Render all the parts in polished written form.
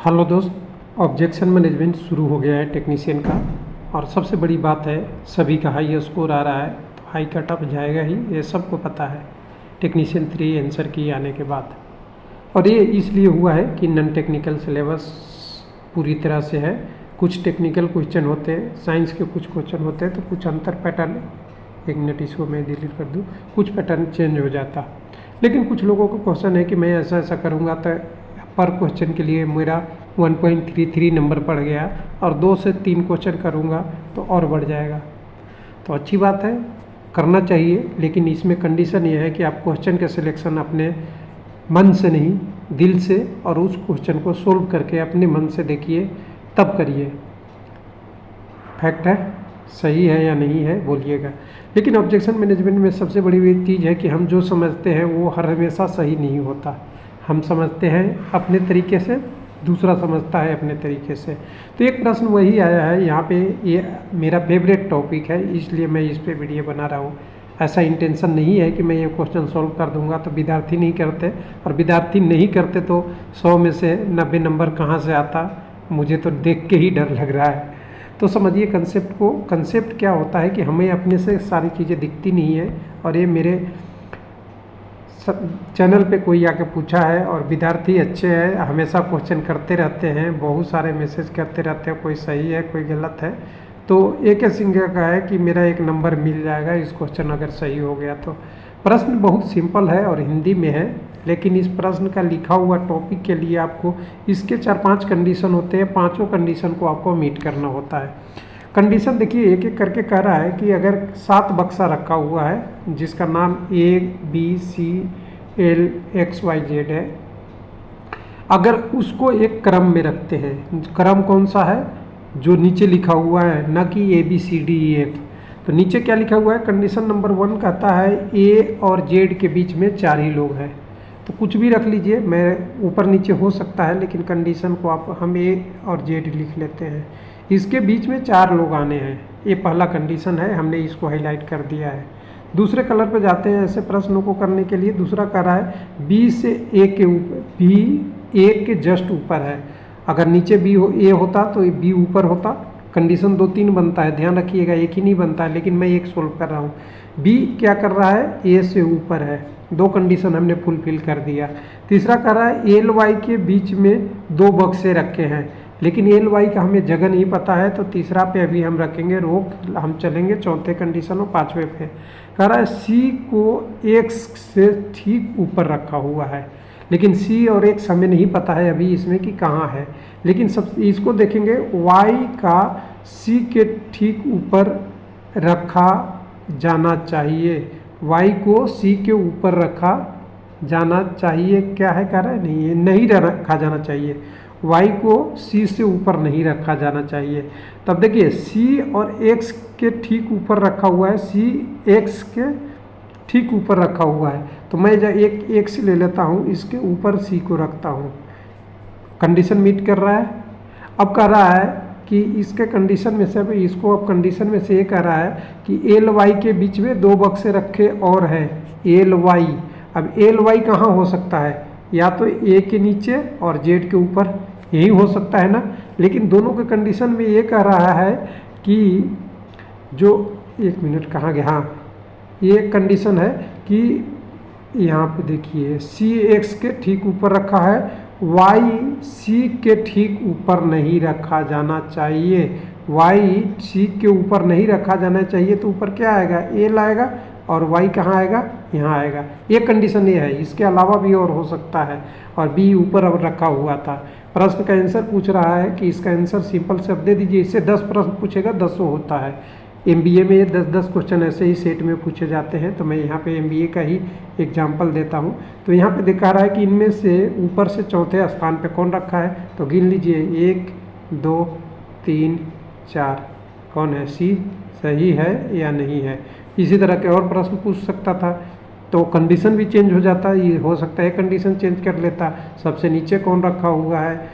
Hello दोस्त, objection management शुरू हो गया है टेक्नीशियन का। और सबसे बड़ी बात है, सभी का हाई स्कोर आ रहा है तो हाई कट ऑफ जाएगा ही, ये सबको पता है टेक्नीशियन 3 आंसर की आने के बाद। और ये इसलिए हुआ है कि नॉन टेक्निकल सिलेबस पूरी तरह से है। कुछ टेक्निकल क्वेश्चन होते हैं, साइंस के कुछ क्वेश्चन होते हैं, तो कुछ अंतर पैटर्न, एक मिनट इसको मैं डिलीट कर दूँ, कुछ पैटर्न चेंज हो जाता। लेकिन कुछ लोगों को क्वेश्चन है कि मैं ऐसा ऐसा करूँगा तो पर क्वेश्चन के लिए मेरा 1.33 नंबर पड़ गया और 2 से 3 क्वेश्चन करूँगा तो और बढ़ जाएगा। तो अच्छी बात है, करना चाहिए, लेकिन इसमें कंडीशन ये है कि आप क्वेश्चन के सिलेक्शन अपने मन से नहीं, दिल से, और उस क्वेश्चन को सोल्व करके अपने मन से देखिए, तब करिए। फैक्ट है, सही है या नहीं है बोलिएगा। लेकिन ऑब्जेक्शन मैनेजमेंट में सबसे बड़ी चीज़ है कि हम जो समझते हैं वो हर हमेशा सही नहीं होता। हम समझते हैं अपने तरीके से, दूसरा समझता है अपने तरीके से। तो एक प्रश्न वही आया है यहाँ पे, ये मेरा फेवरेट टॉपिक है इसलिए मैं इस पे वीडियो बना रहा हूँ। ऐसा इंटेंशन नहीं है कि मैं ये क्वेश्चन सॉल्व कर दूंगा तो विद्यार्थी नहीं करते, और विद्यार्थी नहीं करते तो 100 में से 90 नंबर कहाँ से आता, मुझे तो देख के ही डर लग रहा है। तो समझिए कंसेप्ट को। कंसेप्ट क्या होता है कि हमें अपने से सारी चीज़ें दिखती नहीं है, और ये मेरे चैनल पे कोई आके पूछा है, और विद्यार्थी अच्छे हैं, हमेशा क्वेश्चन करते रहते हैं, बहुत सारे मैसेज करते रहते हैं, कोई सही है कोई गलत है। तो एक सिंह का है कि मेरा एक नंबर मिल जाएगा इस क्वेश्चन अगर सही हो गया तो। प्रश्न बहुत सिंपल है और हिंदी में है, लेकिन इस प्रश्न का लिखा हुआ टॉपिक के लिए आपको इसके 4-5 कंडीशन होते हैं, पाँचों कंडीशन को आपको मीट करना होता है। कंडीशन देखिए, एक एक करके कह रहा है कि अगर 7 बक्सा रखा हुआ है जिसका नाम ABCL XYZ है, अगर उसको एक क्रम में रखते हैं, क्रम कौन सा है, जो नीचे लिखा हुआ है, ना कि ABCDEF। तो नीचे क्या लिखा हुआ है, कंडीशन नंबर 1 कहता है A और Z के बीच में 4 ही लोग हैं। तो कुछ भी रख लीजिए, मैं ऊपर नीचे हो सकता है, लेकिन कंडीशन को हम A और Z लिख लेते हैं। इसके बीच में 4 लोग आने हैं, ये पहला कंडीशन है, हमने इसको हाईलाइट कर दिया है। दूसरे कलर पे जाते हैं ऐसे प्रश्नों को करने के लिए। दूसरा कह रहा है B से A के ऊपर, B A के जस्ट ऊपर है। अगर नीचे A होता तो B ऊपर होता। कंडीशन 2-3 बनता है, ध्यान रखिएगा, एक ही नहीं बनता है, लेकिन मैं एक सोल्व कर रहा हूँ। B क्या कर रहा है, A से ऊपर है, 2 कंडीशन हमने फुलफिल कर दिया। तीसरा कह रहा है LY के बीच में 2 बक्से रखे हैं, लेकिन LY का हमें जगह नहीं पता है, तो तीसरा पे अभी हम रखेंगे रोक, हम चलेंगे चौथे कंडीशन और 5वें पे। कह रहा है C को X से ठीक ऊपर रखा हुआ है, लेकिन C और X हमें नहीं पता है अभी इसमें कि कहाँ है, लेकिन सब इसको देखेंगे, Y का C के ठीक ऊपर रखा जाना चाहिए, Y को C के ऊपर रखा जाना चाहिए। क्या है, कह रहा है नहीं रखा जाना चाहिए, Y को C से ऊपर नहीं रखा जाना चाहिए। तब देखिए C और X के ठीक ऊपर रखा हुआ है, C X के ठीक ऊपर रखा हुआ है, तो मैं जब एक X ले लेता हूँ, इसके ऊपर C को रखता हूँ। कंडीशन मीट कर रहा है। अब कह रहा है कि इसके कंडीशन में से, इसको अब कंडीशन में से ये कह रहा है कि LY के बीच में 2 बक्से रखे और हैं, LY। अब LY कहाँ हो सकता है, या तो A के नीचे और Z के ऊपर, यही हो सकता है ना। लेकिन दोनों के कंडीशन में ये कह रहा है कि जो, एक मिनट कहाँ गया, हाँ, ये कंडीशन है कि यहाँ पे देखिए C X के ठीक ऊपर रखा है, Y C के ठीक ऊपर नहीं रखा जाना चाहिए। Y C के ऊपर नहीं रखा जाना चाहिए, तो ऊपर क्या आएगा, L आएगा, और Y कहाँ आएगा, यहाँ आएगा। ये कंडीशन ये है, इसके अलावा भी और हो सकता है। और B ऊपर अब रखा हुआ था। प्रश्न का आंसर पूछ रहा है कि इसका आंसर सिंपल से दे दीजिए। इससे 10 प्रश्न पूछेगा, 10 होता है। MBA में 10-10 क्वेश्चन ऐसे ही सेट में पूछे जाते हैं, तो मैं यहाँ पे MBA का ही एग्जाम्पल देता हूँ। तो यहाँ पे दिखा रहा है कि इनमें से ऊपर से चौथे स्थान पे कौन रखा है, तो गिन लीजिए, 1 2 3 4, कौन है, C सही है या नहीं है। इसी तरह के और प्रश्न पूछ सकता था, तो कंडीशन भी चेंज हो जाता है। ये हो सकता है कंडीशन चेंज कर लेता, सबसे नीचे कौन रखा हुआ है,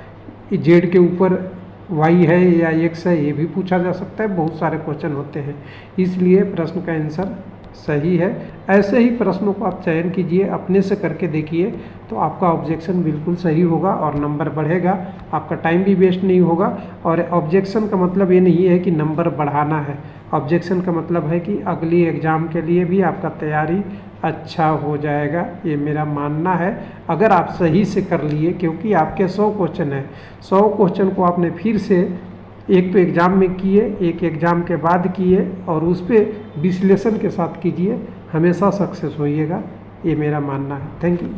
Z के ऊपर Y है या X है, ये भी पूछा जा सकता है। बहुत सारे क्वेश्चन होते हैं, इसलिए प्रश्न का आंसर सही है। ऐसे ही प्रश्नों को आप चयन कीजिए, अपने से करके देखिए, तो आपका ऑब्जेक्शन बिल्कुल सही होगा और नंबर बढ़ेगा, आपका टाइम भी वेस्ट नहीं होगा। और ऑब्जेक्शन का मतलब ये नहीं है कि नंबर बढ़ाना है, ऑब्जेक्शन का मतलब है कि अगली एग्ज़ाम के लिए भी आपका तैयारी अच्छा हो जाएगा, ये मेरा मानना है। अगर आप सही से कर लिए, क्योंकि आपके 100 क्वेश्चन हैं, 100 क्वेश्चन को आपने फिर से एक तो एग्ज़ाम में किए, एक एग्ज़ाम के बाद किए, और उस पर विश्लेषण के साथ कीजिए, हमेशा सक्सेस होइएगा, ये मेरा मानना है। Thank you.